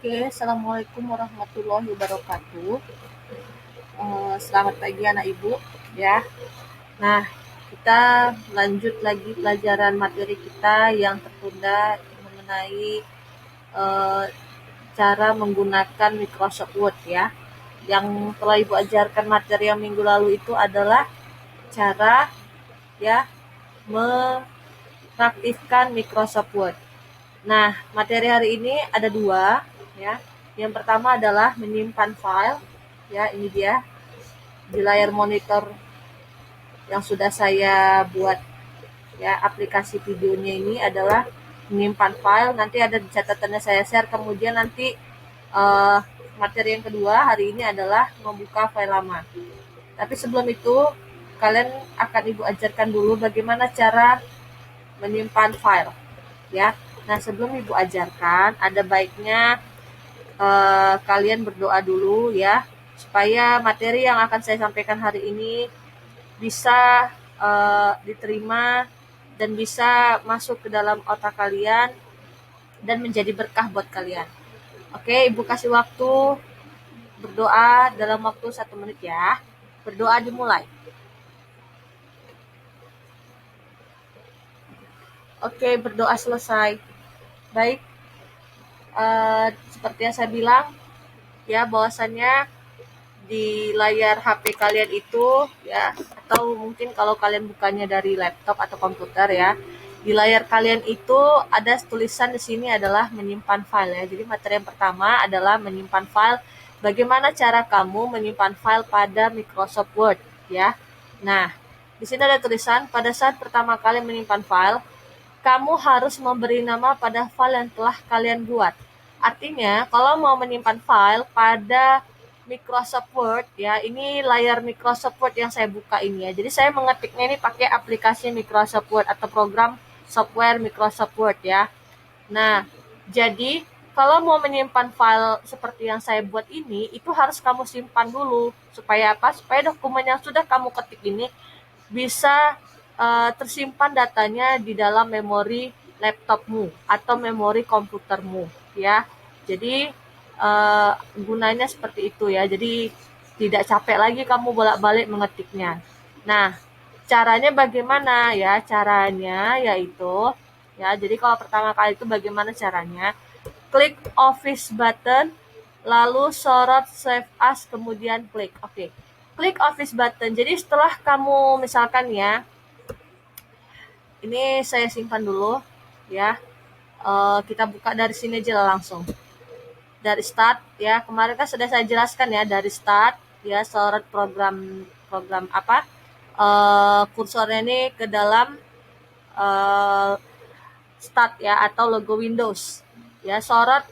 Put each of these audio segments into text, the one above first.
Oke, assalamualaikum warahmatullahi wabarakatuh. Selamat pagi anak ibu, ya. Nah, kita lanjut lagi pelajaran materi kita yang tertunda mengenai eh, cara menggunakan Microsoft Word, ya. Yang telah ibu ajarkan materi yang minggu lalu itu adalah cara, ya, mengaktifkan Microsoft Word. Nah, materi hari ini ada dua, ya. Yang pertama adalah menyimpan file, ya. Ini dia di layar monitor yang sudah saya buat, ya. Aplikasi videonya ini adalah menyimpan file. Nanti ada di catatannya saya share. Kemudian nanti materi yang kedua hari ini adalah membuka file lama. Tapi sebelum itu kalian akan ibu ajarkan dulu bagaimana cara menyimpan file, ya. Nah, sebelum ibu ajarkan, ada baiknya kalian berdoa dulu, ya, supaya materi yang akan saya sampaikan hari ini bisa diterima dan bisa masuk ke dalam otak kalian dan menjadi berkah buat kalian. Oke, ibu kasih waktu berdoa dalam waktu 1 menit, ya. Berdoa dimulai. Oke, berdoa selesai. Baik, seperti yang saya bilang, ya, bahwasannya di layar HP kalian itu, ya, atau mungkin kalau kalian bukannya dari laptop atau komputer, ya, di layar kalian itu ada tulisan di sini adalah menyimpan file, ya. Jadi materi yang pertama adalah menyimpan file. Bagaimana cara kamu menyimpan file pada Microsoft Word, ya. Nah, di sini ada tulisan pada saat pertama kali menyimpan file, kamu harus memberi nama pada file yang telah kalian buat. Artinya, kalau mau menyimpan file pada Microsoft Word, ya, ini layar Microsoft Word yang saya buka ini, ya. Jadi saya mengetiknya ini pakai aplikasi Microsoft Word atau program software Microsoft Word, ya. Nah, jadi kalau mau menyimpan file seperti yang saya buat ini, itu harus kamu simpan dulu. Supaya apa? Supaya dokumen yang sudah kamu ketik ini bisa tersimpan datanya di dalam memori laptopmu atau memori komputermu, ya. Jadi gunanya seperti itu, ya. Jadi tidak capek lagi kamu bolak-balik mengetiknya. Nah, caranya bagaimana, ya? Caranya yaitu, ya. Jadi kalau pertama kali itu bagaimana caranya? Klik Office button, lalu sorot Save As, kemudian klik. Oke. Klik Office button. Jadi setelah kamu misalkan, ya, ini saya simpan dulu, ya. Kita buka dari sini aja langsung. Dari start, ya. Kemarin kan sudah saya jelaskan, ya, dari start, ya, sorot program program apa? Kursornya ini ke dalam start, ya, atau logo Windows. Ya, sorot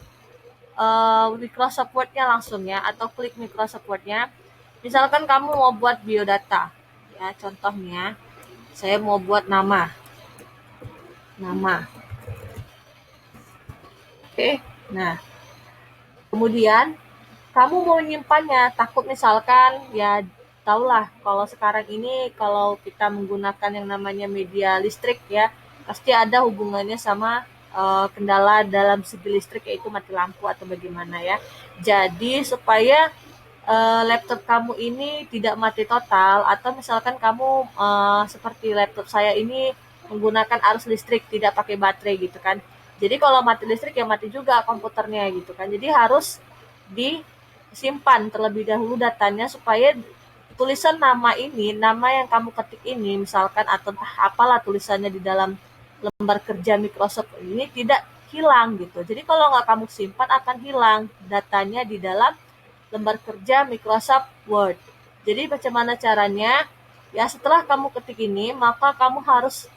Microsoft Word-nya langsung, ya, atau klik Microsoft Word-nya. Misalkan kamu mau buat biodata, ya, contohnya saya mau buat nama. Oke. Nah, kemudian kamu mau menyimpannya, takut misalkan, ya, tahulah kalau sekarang ini kalau kita menggunakan yang namanya media listrik, ya, pasti ada hubungannya sama kendala dalam segi listrik, yaitu mati lampu atau bagaimana, ya. Jadi supaya laptop kamu ini tidak mati total, atau misalkan kamu seperti laptop saya ini menggunakan arus listrik, tidak pakai baterai gitu kan. Jadi kalau mati listrik ya mati juga komputernya gitu kan. Jadi harus disimpan terlebih dahulu datanya supaya tulisan nama ini, nama yang kamu ketik ini misalkan, atau apalah tulisannya di dalam lembar kerja Microsoft ini tidak hilang gitu. Jadi kalau nggak kamu simpan akan hilang datanya di dalam lembar kerja Microsoft Word. Jadi bagaimana caranya? Ya, setelah kamu ketik ini, maka kamu harus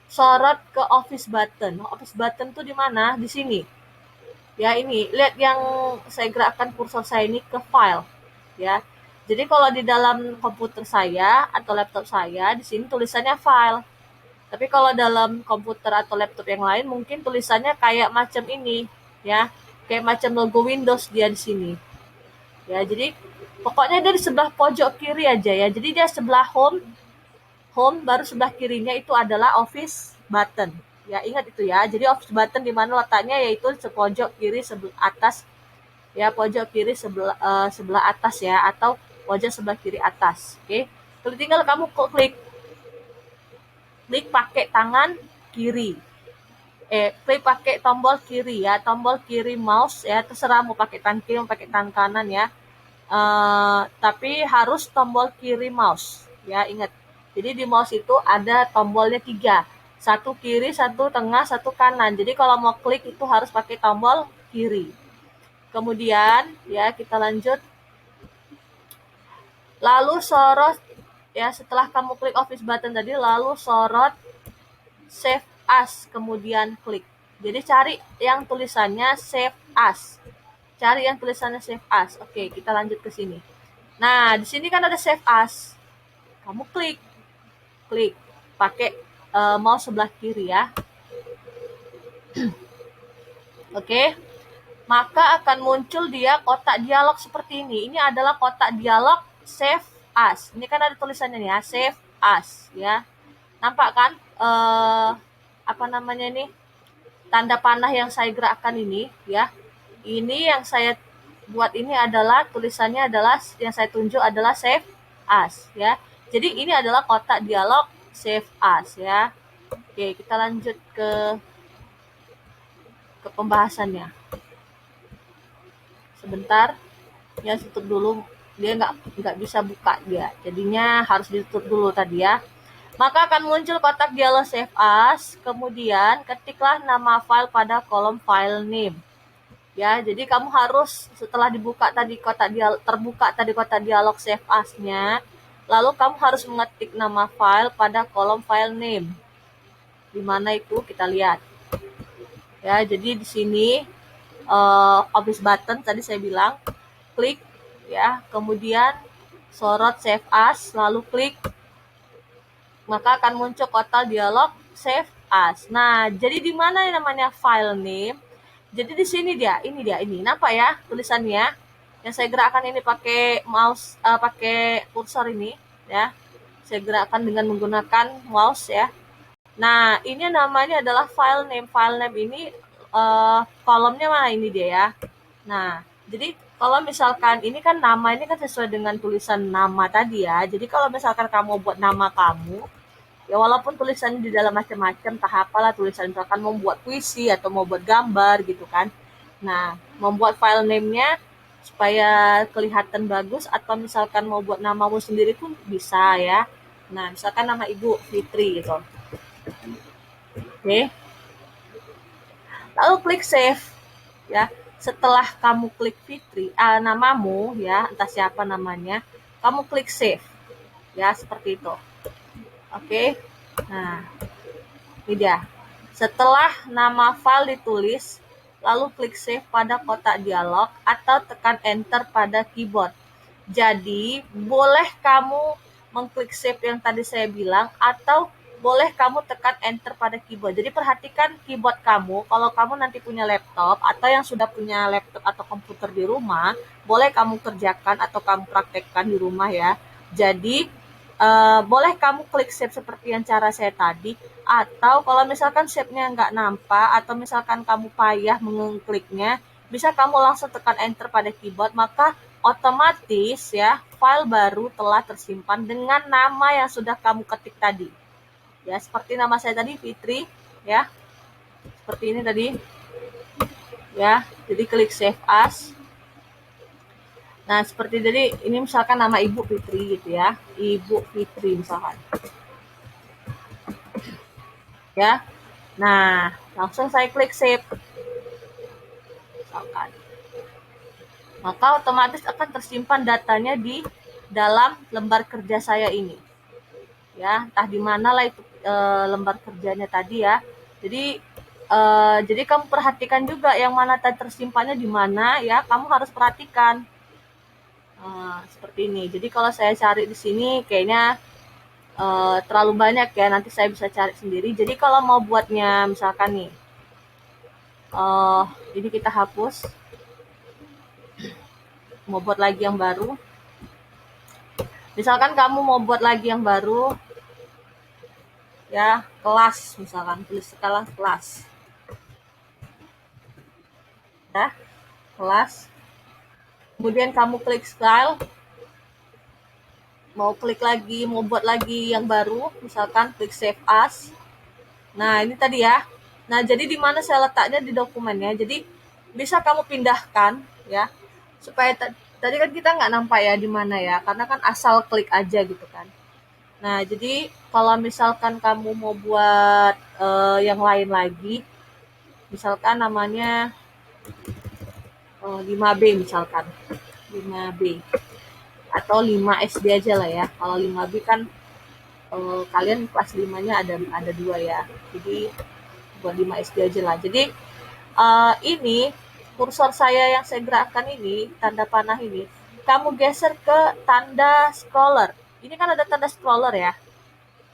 sorot ke Office button. Office button tuh di mana? Di sini. Ya, ini. Lihat yang saya gerakkan kursor saya ini ke file, ya. Jadi kalau di dalam komputer saya atau laptop saya, di sini tulisannya file. Tapi kalau dalam komputer atau laptop yang lain mungkin tulisannya kayak macam ini, ya. Kayak macam logo Windows dia di sini. Ya, jadi pokoknya dari sebelah pojok kiri aja, ya. Jadi dia sebelah home, baru sebelah kirinya itu adalah Office button. Ya, ingat itu, ya. Jadi Office button di mana letaknya, yaitu sepojok kiri atas ya, pojok kiri sebelah atas ya, atau pojok sebelah kiri atas. Oke, tinggal kamu klik pakai tangan kiri. Klik pakai tombol kiri ya, tombol kiri mouse ya, terserah mau pakai tangan kiri mau pakai tangan kanan ya. Tapi harus tombol kiri mouse ya, ingat. Jadi di mouse itu ada tombolnya 3, satu kiri, satu tengah, satu kanan. Jadi kalau mau klik itu harus pakai tombol kiri. Kemudian ya, kita lanjut. Lalu sorot ya, setelah kamu klik office button tadi, lalu sorot save as, kemudian klik. Jadi cari yang tulisannya save as. Cari yang tulisannya save as. Oke, kita lanjut ke sini. Nah, di sini kan ada save as. Kamu klik pakai mouse sebelah kiri ya. Oke. Maka akan muncul dia kotak dialog seperti ini. Ini adalah kotak dialog save as. Ini kan ada tulisannya nih ya, save as ya. Nampak kan apa namanya ini? Tanda panah yang saya gerakkan ini ya. Ini yang saya buat ini adalah tulisannya adalah yang saya tunjuk adalah save as ya. Jadi ini adalah kotak dialog save as ya. Oke, kita lanjut ke pembahasannya. Sebentar ya, tutup dulu, dia nggak bisa buka dia, jadinya harus ditutup dulu tadi ya. Maka akan muncul kotak dialog save as, kemudian ketiklah nama file pada kolom file name ya. Jadi kamu harus setelah dibuka tadi kotak dialog save as-nya, lalu kamu harus mengetik nama file pada kolom file name. Di mana itu kita lihat ya. Jadi di sini office button tadi saya bilang, klik ya, kemudian sorot save as, lalu klik, maka akan muncul kotak dialog save as. Nah, jadi di mana yang namanya file name? Jadi di sini ini nampak ya tulisannya. Yang saya gerakkan ini pakai mouse, pakai kursor ini ya. Saya gerakkan dengan menggunakan mouse ya. Nah, ini namanya adalah file name. File name ini kolomnya mana ini dia ya. Nah, jadi kalau misalkan ini kan nama, ini kan sesuai dengan tulisan nama tadi ya. Jadi kalau misalkan kamu buat nama kamu, ya walaupun tulisannya di dalam macam-macam, tak apalah tulisan, misalkan mau buat puisi atau mau buat gambar gitu kan. Nah, membuat file name-nya supaya kelihatan bagus, atau misalkan mau buat namamu sendiri pun bisa ya. Nah, misalkan nama Ibu Fitri gitu. Oke. Lalu klik save ya. Setelah kamu klik Fitri, namamu ya, entah siapa namanya, kamu klik save ya, seperti itu. Oke. Nah, ini dia. Setelah nama file ditulis, lalu klik save pada kotak dialog atau tekan enter pada keyboard. Jadi, boleh kamu mengklik save yang tadi saya bilang, atau boleh kamu tekan enter pada keyboard. Jadi perhatikan keyboard kamu, kalau kamu nanti punya laptop atau yang sudah punya laptop atau komputer di rumah, boleh kamu kerjakan atau kamu praktekkan di rumah ya. Jadi boleh kamu klik save seperti yang cara saya tadi, atau kalau misalkan save-nya nggak nampak atau misalkan kamu payah mengkliknya, bisa kamu langsung tekan enter pada keyboard, maka otomatis ya file baru telah tersimpan dengan nama yang sudah kamu ketik tadi. Ya, seperti nama saya tadi, Fitri ya. Seperti ini tadi. Ya, jadi klik save as. Nah, seperti tadi, ini misalkan nama Ibu Fitri gitu ya. Ibu Fitri misalkan. Ya. Nah, langsung saya klik save. Misalkan. Maka otomatis akan tersimpan datanya di dalam lembar kerja saya ini. Ya, entah di mana lah itu lembar kerjanya tadi ya. Jadi kamu perhatikan juga yang mana tadi tersimpannya di mana ya. Kamu harus perhatikan. Seperti ini. Jadi kalau saya cari di sini kayaknya terlalu banyak ya. Nanti saya bisa cari sendiri. Jadi kalau mau buatnya misalkan nih, ini kita hapus. Mau buat lagi yang baru. Misalkan kamu mau buat lagi yang baru, ya kelas misalkan, tulis skala kelas. Ya, kelas. Kemudian kamu klik file, mau klik lagi, mau buat lagi yang baru, misalkan klik save as. Nah, ini tadi ya. Nah, jadi di mana saya letaknya di dokumennya. Jadi bisa kamu pindahkan ya, supaya tadi kan kita nggak nampak ya di mana ya, karena kan asal klik aja gitu kan. Nah, jadi kalau misalkan kamu mau buat yang lain lagi, misalkan namanya 5B misalkan, 5B atau 5 SD aja lah ya. Kalau 5B kan kalian kelas 5-nya ada 2 ya. Jadi buat 5 SD aja lah. Jadi ini kursor saya yang saya gerakkan ini, tanda panah ini, kamu geser ke tanda scroller. Ini kan ada tanda scroller ya.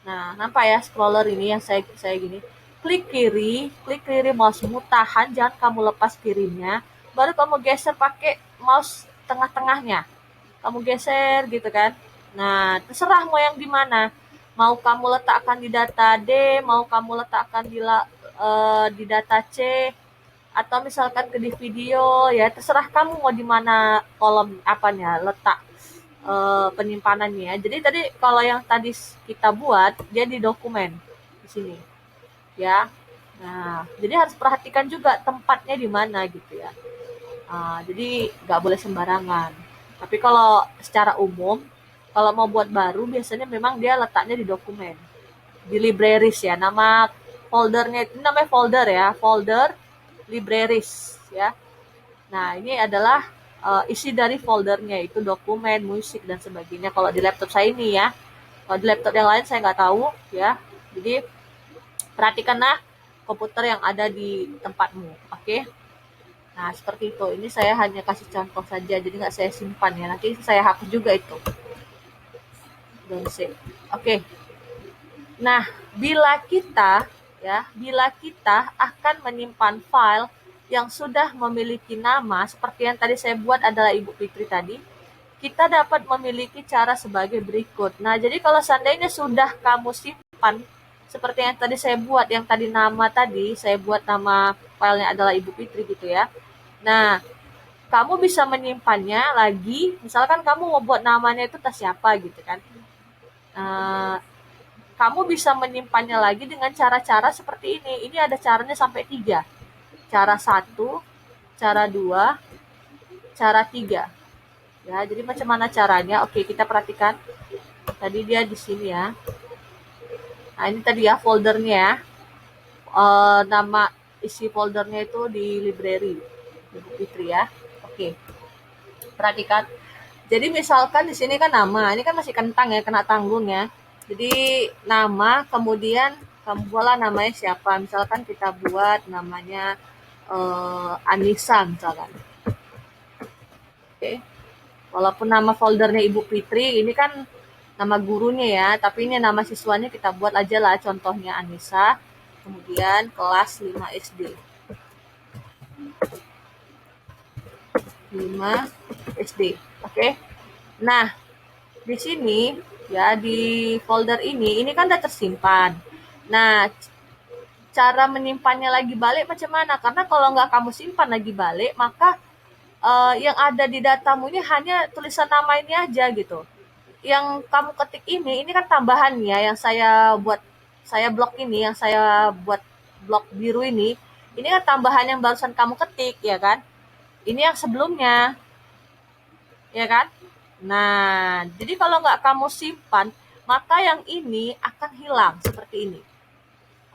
Nah, nampak ya scroller ini yang saya gini. Klik kiri mousemu, tahan, jangan kamu lepas kirinya. Baru kamu geser pakai mouse tengah-tengahnya. Kamu geser gitu kan. Nah, terserah mau yang di mana. Mau kamu letakkan di data D, mau kamu letakkan di data C, atau misalkan ke di video ya, terserah kamu mau di mana kolom apanya letak penyimpanannya. Jadi tadi kalau yang tadi kita buat dia di dokumen di sini ya. Nah, jadi harus perhatikan juga tempatnya di mana gitu ya. Jadi nggak boleh sembarangan. Tapi kalau secara umum, kalau mau buat baru biasanya memang dia letaknya di dokumen, di libraries ya. Nama foldernya itu namanya folder ya, folder libraries ya. Nah, ini adalah isi dari foldernya itu dokumen, musik dan sebagainya. Kalau di laptop saya ini ya, kalau di laptop yang lain saya nggak tahu ya. Jadi perhatikanlah komputer yang ada di tempatmu, oke? Nah, seperti itu. Ini saya hanya kasih contoh saja, jadi nggak saya simpan ya. Nanti saya hapus juga itu. Don't save. Oke. Nah, bila kita akan menyimpan file yang sudah memiliki nama, seperti yang tadi saya buat adalah Ibu Fitri tadi, kita dapat memiliki cara sebagai berikut. Nah, jadi kalau seandainya sudah kamu simpan, seperti yang tadi saya buat, yang tadi nama tadi, saya buat nama filenya adalah Ibu Fitri gitu ya. Nah, kamu bisa menyimpannya lagi, misalkan kamu mau buat namanya itu tas siapa gitu kan. Uh, Kamu bisa menyimpannya lagi dengan cara-cara seperti ini. Ini ada caranya sampai 3. Cara 1, cara 2, cara 3. Ya, jadi macam mana caranya? Oke, kita perhatikan. Tadi dia di sini ya. Nah, ini tadi ya foldernya ya. Nama isi foldernya itu di library. Ibu Fitri ya. Oke. Perhatikan. Jadi misalkan di sini kan nama, ini kan masih kentang ya, kena tanggung ya. Jadi nama, kemudian kamu buatlah namanya siapa. Misalkan kita buat namanya Anissa misalkan. Oke. Walaupun nama foldernya Ibu Fitri, ini kan nama gurunya ya, tapi ini nama siswanya kita buat aja lah, contohnya Anissa. Kemudian kelas 5 SD. 5 SD. Oke. Nah, di sini ya di folder ini kan udah tersimpan. Nah, cara menyimpannya lagi balik macam mana? Karena kalau nggak kamu simpan lagi balik, maka yang ada di datamu ini hanya tulisan nama ini aja gitu. Yang kamu ketik ini kan tambahannya yang saya blok ini, yang saya buat blok biru ini kan tambahan yang barusan kamu ketik ya kan? Ini yang sebelumnya, ya kan? Nah, jadi kalau nggak kamu simpan, maka yang ini akan hilang seperti ini.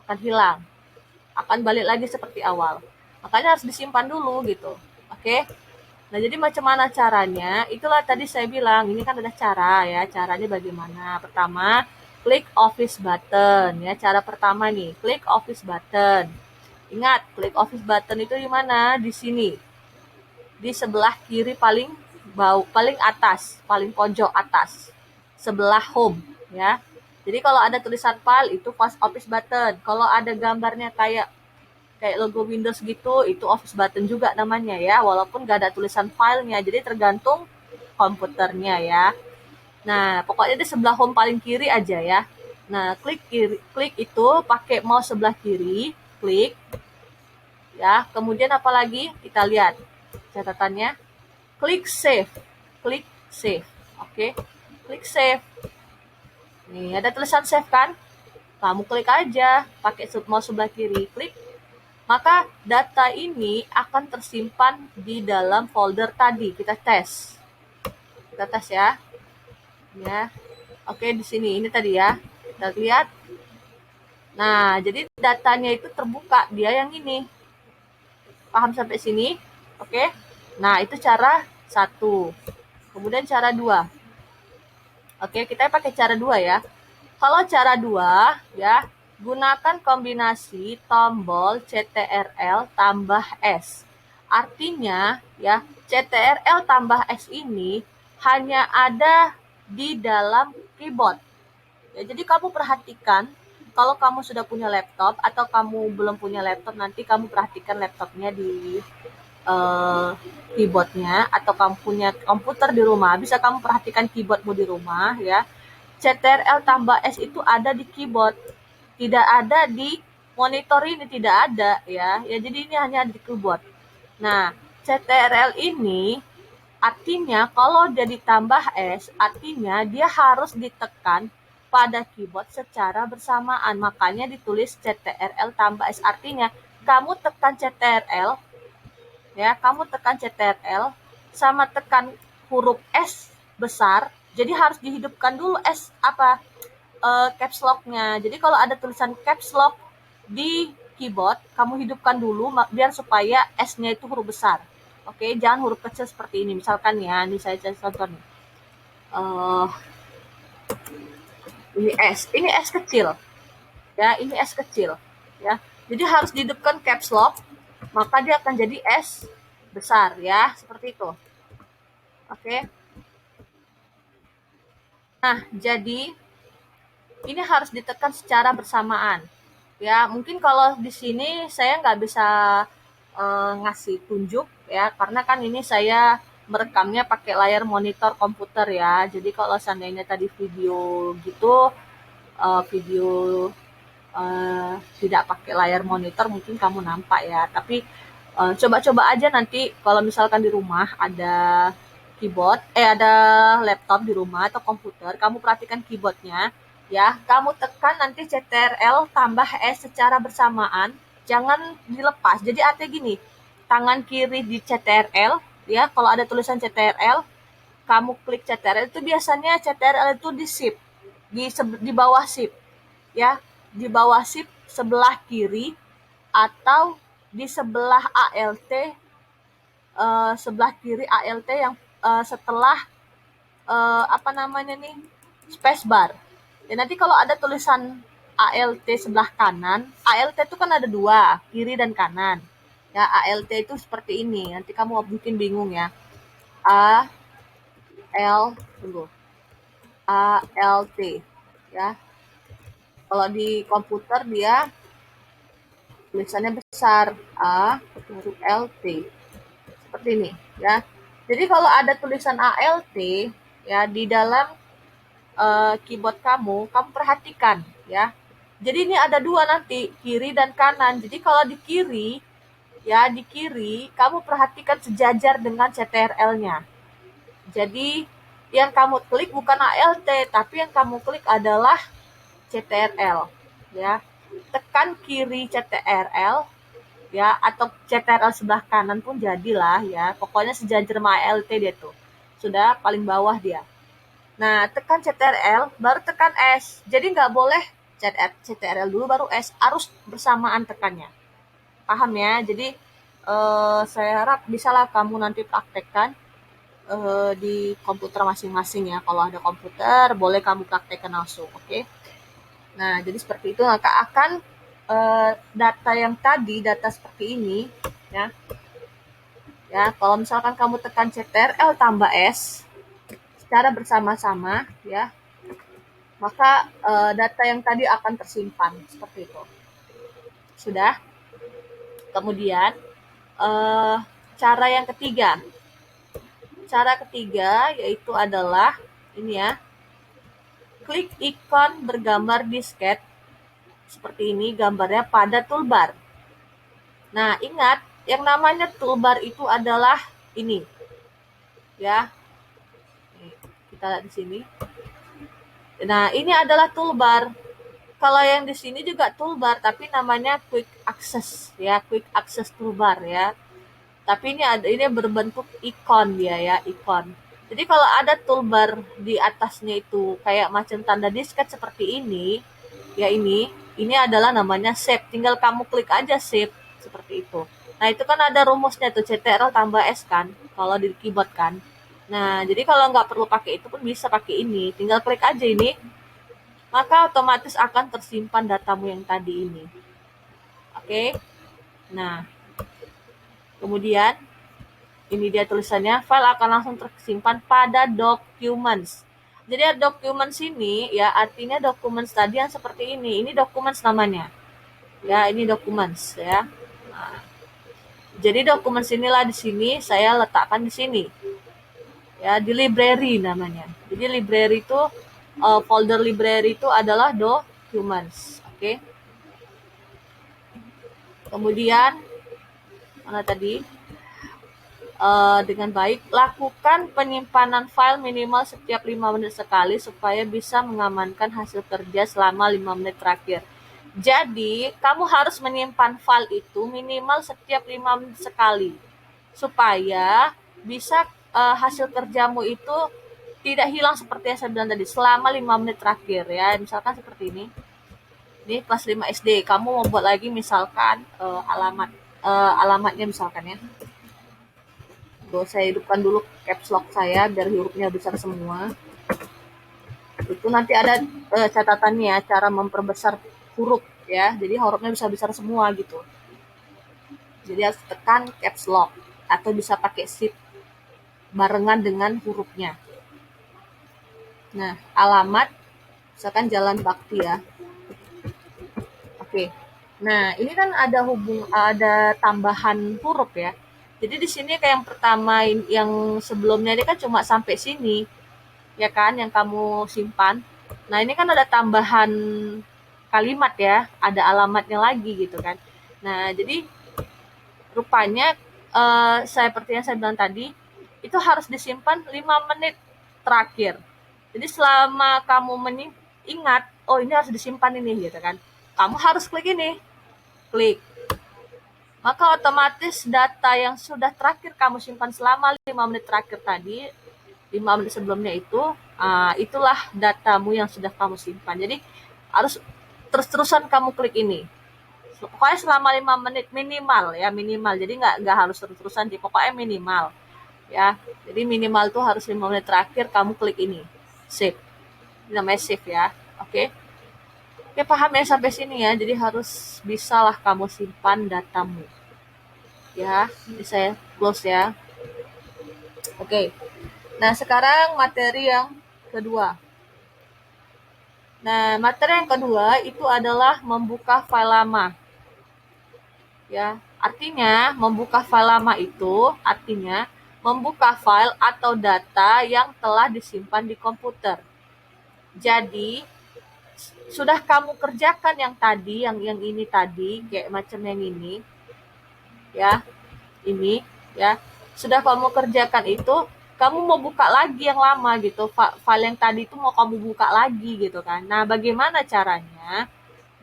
Akan hilang. Akan balik lagi seperti awal. Makanya harus disimpan dulu gitu. Oke? Nah, jadi macam mana caranya? Itulah tadi saya bilang, ini kan ada cara ya. Caranya bagaimana? Pertama, klik office button ya. Cara pertama nih, klik office button. Ingat, klik office button itu di mana? Di sini. Di sebelah kiri paling atas, paling pojok atas. Sebelah home ya. Jadi kalau ada tulisan file itu pas office button. Kalau ada gambarnya kayak logo Windows gitu, itu office button juga namanya ya, walaupun gak ada tulisan filenya, jadi tergantung komputernya ya. Nah, pokoknya di sebelah home paling kiri aja ya. Nah, klik itu pakai mouse sebelah kiri, klik ya. Kemudian apalagi kita lihat catatannya. klik save. Klik save. Oke. Klik save. Nih, ada tulisan save kan? Kamu klik aja pakai mouse sebelah kiri, klik. Maka data ini akan tersimpan di dalam folder tadi. Kita tes. Kita tes ya. Ya. Oke, di sini ini tadi ya. Kita lihat. Nah, jadi datanya itu terbuka, dia yang ini. Paham sampai sini? Oke. Nah, itu cara 1. Kemudian cara 2. Oke, kita pakai cara 2 ya. Kalau cara 2 ya, gunakan kombinasi tombol CTRL tambah S. Artinya ya, CTRL tambah S ini hanya ada di dalam keyboard. Ya, jadi kamu perhatikan kalau kamu sudah punya laptop atau kamu belum punya laptop, nanti kamu perhatikan laptopnya di keyboardnya, atau kamu punya komputer di rumah, bisa kamu perhatikan keyboardmu di rumah ya. CTRL tambah S itu ada di keyboard, tidak ada di monitor ini, tidak ada ya. Ya, jadi ini hanya di keyboard. Nah, CTRL ini artinya kalau jadi tambah S, artinya dia harus ditekan pada keyboard secara bersamaan. Makanya ditulis CTRL tambah S. Artinya kamu tekan CTRL ya, kamu tekan CTRL sama tekan huruf S besar. Jadi harus dihidupkan dulu S caps lock-nya. Jadi kalau ada tulisan caps lock di keyboard, kamu hidupkan dulu biar supaya S-nya itu huruf besar. Oke, jangan huruf kecil seperti ini. Misalkan ya, ini saya contoh nih. Ini S kecil. Ya, ini S kecil. Ya, jadi harus dihidupkan caps lock, maka dia akan jadi S besar ya, seperti itu. Oke. Nah, jadi ini harus ditekan secara bersamaan. Ya, mungkin kalau di sini saya nggak bisa ngasih tunjuk ya, karena kan ini saya merekamnya pakai layar monitor komputer ya. Jadi kalau seandainya tadi video gitu, video tidak pakai layar monitor, mungkin kamu nampak ya. Tapi coba-coba aja nanti kalau misalkan di rumah ada keyboard, ada laptop di rumah atau komputer, kamu perhatikan keyboardnya ya, kamu tekan nanti CTRL tambah S secara bersamaan, jangan dilepas. Jadi artinya gini, tangan kiri di CTRL ya, kalau ada tulisan CTRL, kamu klik CTRL itu biasanya CTRL itu di shift, di bawah shift ya, di bawah shift sebelah kiri atau di sebelah ALT, sebelah kiri ALT yang setelah spacebar. Ya, nanti kalau ada tulisan ALT sebelah kanan, ALT itu kan ada 2, kiri dan kanan. Ya, ALT itu seperti ini. Nanti kamu mungkin bingung ya. ALT ya. Kalau di komputer dia tulisannya besar, A baru LT. Seperti ini ya. Jadi kalau ada tulisan ALT ya di dalam keyboard kamu perhatikan ya. Jadi ini ada 2 nanti, kiri dan kanan. Jadi kalau di kiri ya, di kiri kamu perhatikan sejajar dengan CTRL-nya. Jadi yang kamu klik bukan ALT, tapi yang kamu klik adalah CTRL ya. Tekan kiri CTRL ya, atau CTRL sebelah kanan pun jadilah ya. Pokoknya sejajar sama ALT dia tuh. Sudah paling bawah dia. Nah, tekan CTRL, baru tekan S. Jadi nggak boleh CTRL dulu baru S, harus bersamaan tekannya. Paham ya? Jadi saya harap bisalah kamu nanti praktekkan di komputer masing-masing ya. Kalau ada komputer, boleh kamu praktekkan langsung, oke? Nah, jadi seperti itu. Maka akan data yang tadi, data seperti ini, ya. Ya, kalau misalkan kamu tekan CTRL tambah S secara bersama-sama, ya, maka data yang tadi akan tersimpan seperti itu. Sudah. Kemudian cara yang ketiga. Cara ketiga yaitu adalah ini ya. Klik ikon bergambar disket seperti ini, gambarnya pada toolbar. Nah, ingat yang namanya toolbar itu adalah ini. ya. Nih, kita lihat di sini. Nah, ini adalah toolbar. Kalau yang di sini juga toolbar, tapi namanya quick access ya, quick access toolbar ya. Tapi ini berbentuk ikon dia ya, ikon. Jadi kalau ada toolbar di atasnya itu kayak macam tanda disket seperti ini, ya ini adalah namanya save. Tinggal kamu klik aja save seperti itu. Nah, itu kan ada rumusnya tuh CTRL tambah S kan, kalau di keyboard kan. Nah, jadi kalau nggak perlu pakai itu pun bisa pakai ini. Tinggal klik aja ini, maka otomatis akan tersimpan datamu yang tadi ini. Oke. Nah, kemudian ini dia tulisannya, file akan langsung tersimpan pada documents. Jadi documents ini ya artinya documents tadi yang seperti ini. Ini documents namanya. Ya, ini documents ya. Nah, jadi documents inilah di sini saya letakkan di sini. Ya, di library namanya. Jadi library itu folder library itu adalah documents. Oke. Kemudian mana tadi? Dengan baik, lakukan penyimpanan file minimal setiap 5 menit sekali supaya bisa mengamankan hasil kerja selama 5 menit terakhir. Jadi, kamu harus menyimpan file itu minimal setiap 5 menit sekali supaya bisa hasil kerjamu itu tidak hilang seperti yang saya bilang tadi selama 5 menit terakhir ya. Misalkan seperti ini. Ini kelas 5 SD, kamu mau buat lagi misalkan alamatnya misalkan ya. Saya hidupkan dulu caps lock saya biar hurufnya besar semua. Itu nanti ada catatannya cara memperbesar huruf ya. Jadi hurufnya bisa besar semua gitu. Jadi harus tekan caps lock atau bisa pakai shift barengan dengan hurufnya. Nah, alamat misalkan Jalan Bakti ya. Oke. Nah, ini kan ada tambahan huruf ya. Jadi di sini kayak yang pertama yang sebelumnya ini kan cuma sampai sini. Ya kan yang kamu simpan. Nah, ini kan ada tambahan kalimat ya, ada alamatnya lagi gitu kan. Nah, jadi rupanya seperti yang saya bilang tadi, itu harus disimpan 5 menit terakhir. Jadi selama kamu ingat, oh ini harus disimpan ini gitu kan. Kamu harus klik ini. Klik. Maka otomatis data yang sudah terakhir kamu simpan selama 5 menit terakhir tadi 5 menit sebelumnya itu, itulah datamu yang sudah kamu simpan. Jadi harus terus-terusan kamu klik ini. Pokoknya selama 5 menit minimal ya, minimal. Jadi nggak harus terus-terusan, pokoknya minimal. Ya, jadi minimal tuh harus 5 menit terakhir kamu klik ini. Save. Ini namanya save ya. Oke. Oke, paham ya sampai sini ya. Jadi harus bisalah kamu simpan datamu. Ya, ini saya close ya. Oke. Nah, sekarang materi yang kedua. Nah, materi yang kedua itu adalah membuka file lama. Ya, artinya membuka file lama itu artinya membuka file atau data yang telah disimpan di komputer. Jadi, sudah kamu kerjakan yang tadi, yang ini tadi, kayak macam yang ini. Ya, ini ya. Sudah kamu kerjakan itu, kamu mau buka lagi yang lama gitu, file yang tadi itu mau kamu buka lagi gitu kan. Nah, bagaimana caranya?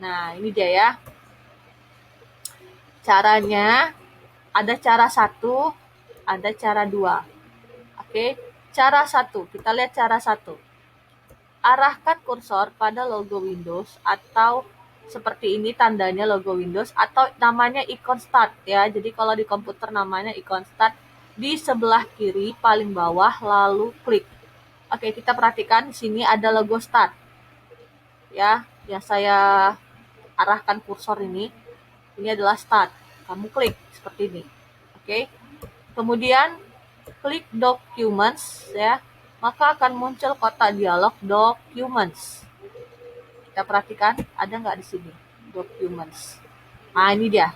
Nah, ini dia ya. Caranya ada cara 1, ada cara 2. Oke, cara 1, kita lihat cara 1. Arahkan kursor pada logo Windows atau seperti ini tandanya logo Windows atau namanya ikon start ya. Jadi kalau di komputer namanya ikon start di sebelah kiri paling bawah lalu klik. Oke, kita perhatikan di sini ada logo start. Ya, yang saya arahkan kursor ini adalah start. Kamu klik seperti ini. Oke. Kemudian klik documents ya. Maka akan muncul kotak dialog documents. Kita perhatikan ada nggak di sini documents. Nah, ini dia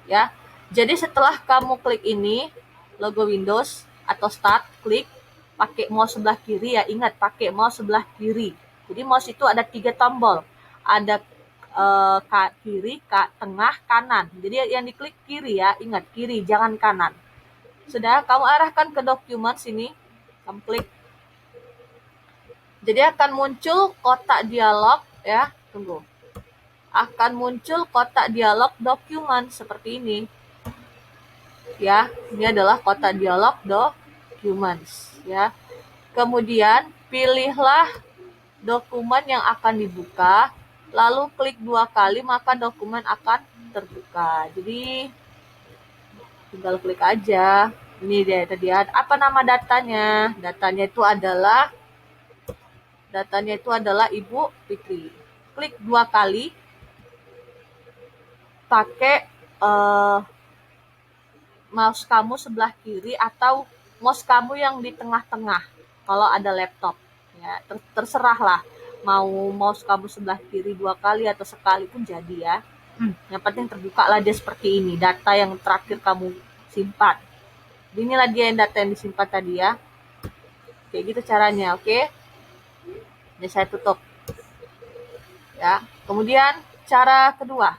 ya. Jadi setelah kamu klik ini logo Windows atau start, klik pakai mouse sebelah kiri ya. Ingat pakai mouse sebelah kiri. Jadi mouse itu ada 3 tombol. Ada kiri, tengah, kanan. Jadi yang diklik kiri ya. Ingat kiri, jangan kanan. Sudah kamu arahkan ke dokumen sini. Kamu klik. Jadi akan muncul kotak dialog ya. Tunggu. Akan muncul kotak dialog dokumen seperti ini. Ya, ini adalah kotak dialog documents ya. Kemudian pilihlah dokumen yang akan dibuka, lalu klik 2 kali maka dokumen akan terbuka. Jadi tinggal klik aja. Ini dia tadi. Apa nama datanya? Datanya itu adalah Ibu Fitri. Klik 2 kali. Pakai mouse kamu sebelah kiri atau mouse kamu yang di tengah-tengah kalau ada laptop. Ya, terserah lah. Mau mouse kamu sebelah kiri 2 kali atau sekali pun jadi ya. Yang penting terbuka lah dia seperti ini. Data yang terakhir kamu simpan. Inilah dia yang data yang disimpan tadi ya. Kayak gitu caranya, oke? Ini saya tutup. Ya. Kemudian cara kedua,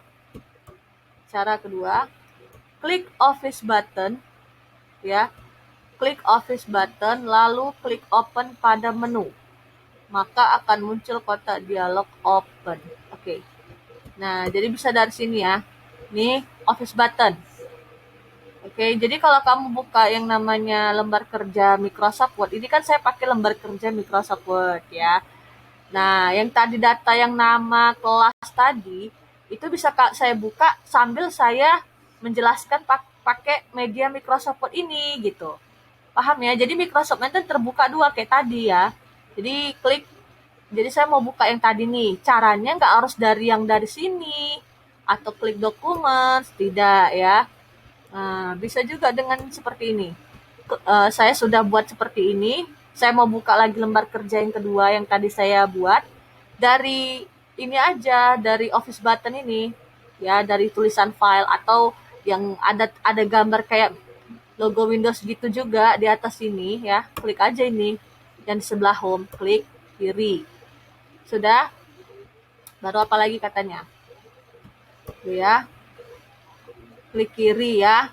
klik Office button, ya. Klik Office button, lalu klik Open pada menu. Maka akan muncul kotak dialog Open. Oke. Nah, jadi bisa dari sini ya. Ini Office button. Oke, jadi kalau kamu buka yang namanya lembar kerja Microsoft Word, ini kan saya pakai lembar kerja Microsoft Word ya. Nah, yang tadi data yang nama kelas tadi, itu bisa saya buka sambil saya menjelaskan pakai media Microsoft Word ini gitu. Paham ya? Jadi Microsoft Word itu terbuka 2 kayak tadi ya. Jadi jadi saya mau buka yang tadi nih. Caranya nggak harus dari yang dari sini atau klik dokumen, tidak ya. Nah, bisa juga dengan seperti ini. Saya sudah buat seperti ini. Saya mau buka lagi lembar kerja yang kedua yang tadi saya buat dari ini aja, dari Office button ini ya, dari tulisan file atau yang ada gambar kayak logo Windows gitu juga di atas sini ya. Klik aja ini dan di sebelah home, klik kiri. Sudah? Baru apa lagi katanya? Tuh ya. Klik kiri ya.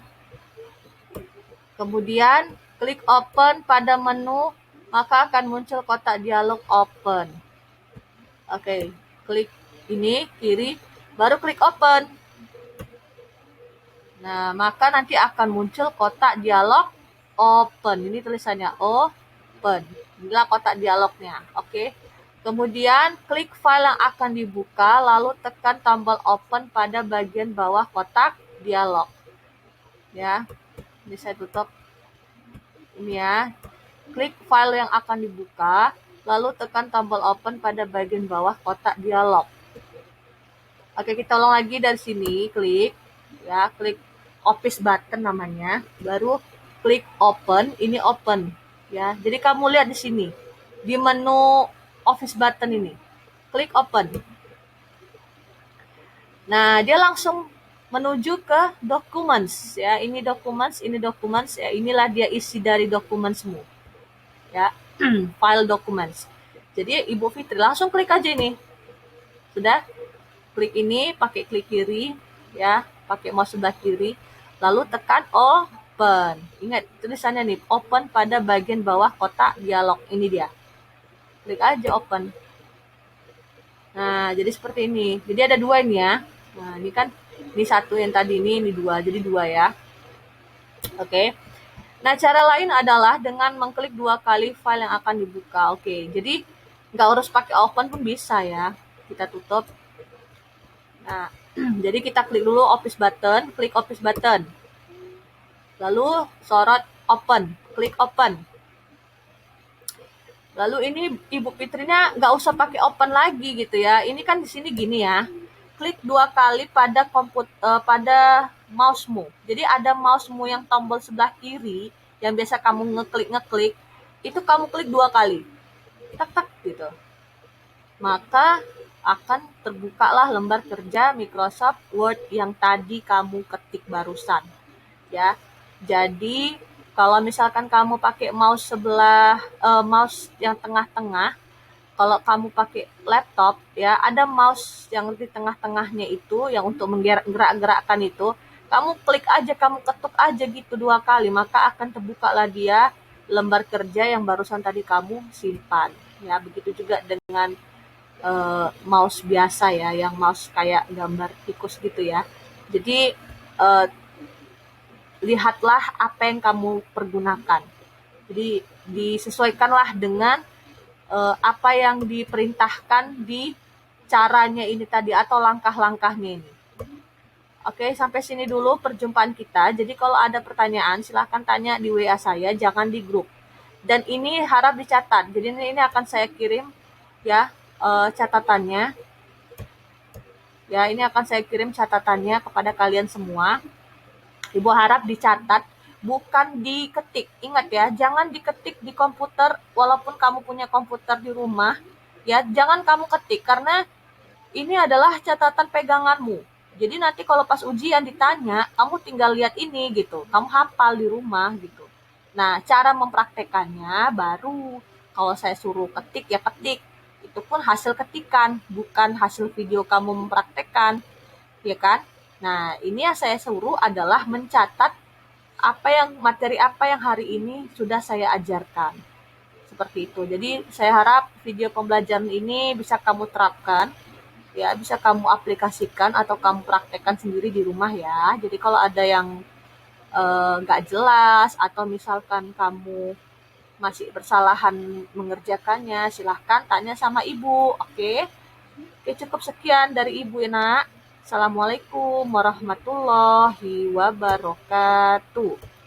Kemudian klik open pada menu, maka akan muncul kotak dialog open. Oke, klik ini kiri, baru klik open. Nah, maka nanti akan muncul kotak dialog open. Ini tulisannya open. Inilah kotak dialognya. Oke. Kemudian klik file yang akan dibuka, lalu tekan tombol open pada bagian bawah kotak dialog. Ya, ini saya tutup. Ini ya. Klik file yang akan dibuka, lalu tekan tombol open pada bagian bawah kotak dialog. Oke, kita ulang lagi dari sini, klik ya, klik Office button namanya, baru klik open, ini open ya. Jadi kamu lihat di sini di menu Office button ini, klik open. Nah, dia langsung menuju ke documents ya. Ini documents ya. Inilah dia isi dari dokumenmu. Ya, file documents. Jadi Ibu Fitri langsung klik aja ini. Sudah? Klik ini pakai klik kiri ya, pakai mouse sebelah kiri, lalu tekan open. Ingat tulisannya nih, open pada bagian bawah kotak dialog. Ini dia. Klik aja open. Nah, jadi seperti ini. Jadi ada 2 ini ya. Nah, ini kan ini 1 yang tadi ini 2, jadi 2 ya. Oke. Nah, cara lain adalah dengan mengklik 2 kali file yang akan dibuka. Oke, jadi nggak harus pakai open pun bisa ya. Kita tutup. Nah, jadi kita klik dulu Office button, klik Office button. Lalu sorot open, klik open. Lalu ini Ibu Fitrinya nggak usah pakai open lagi gitu ya. Ini kan di sini gini ya. Klik 2 kali pada pada mousemu. Jadi ada mousemu yang tombol sebelah kiri yang biasa kamu ngeklik, itu kamu klik 2 kali. Tak gitu. Maka akan terbukalah lembar kerja Microsoft Word yang tadi kamu ketik barusan. Ya. Jadi kalau misalkan kamu pakai mouse mouse yang tengah-tengah, kalau kamu pakai laptop ya, ada mouse yang di tengah-tengahnya itu yang untuk menggerak-gerakkan itu, kamu klik aja, kamu ketuk aja gitu 2 kali, maka akan terbuka lah dia lembar kerja yang barusan tadi kamu simpan. Ya, begitu juga dengan mouse biasa ya, yang mouse kayak gambar tikus gitu ya. Jadi eh, lihatlah apa yang kamu pergunakan. Jadi disesuaikanlah dengan apa yang diperintahkan di caranya ini tadi atau langkah-langkahnya ini. Oke, sampai sini dulu perjumpaan kita. Jadi kalau ada pertanyaan silahkan tanya di WA saya, jangan di grup. Dan ini harap dicatat. Jadi ini akan saya kirim ya catatannya. Ya, ini akan saya kirim catatannya kepada kalian semua. Ibu harap dicatat, bukan diketik. Ingat ya, jangan diketik di komputer walaupun kamu punya komputer di rumah. Ya, jangan kamu ketik karena ini adalah catatan peganganmu. Jadi nanti kalau pas ujian ditanya, kamu tinggal lihat ini gitu. Kamu hafal di rumah gitu. Nah, cara mempraktekannya baru kalau saya suruh ketik ya ketik. Itu pun hasil ketikan, bukan hasil video kamu mempraktekkan, ya kan? Nah, ini yang saya suruh adalah mencatat materi apa yang hari ini sudah saya ajarkan. Seperti itu. Jadi, saya harap video pembelajaran ini bisa kamu terapkan, ya, bisa kamu aplikasikan atau kamu praktekkan sendiri di rumah ya. Jadi kalau ada yang nggak jelas atau misalkan kamu masih bersalahan mengerjakannya, silahkan tanya sama ibu, oke? Oke, cukup sekian dari ibu ya nak. Assalamualaikum warahmatullahi wabarakatuh.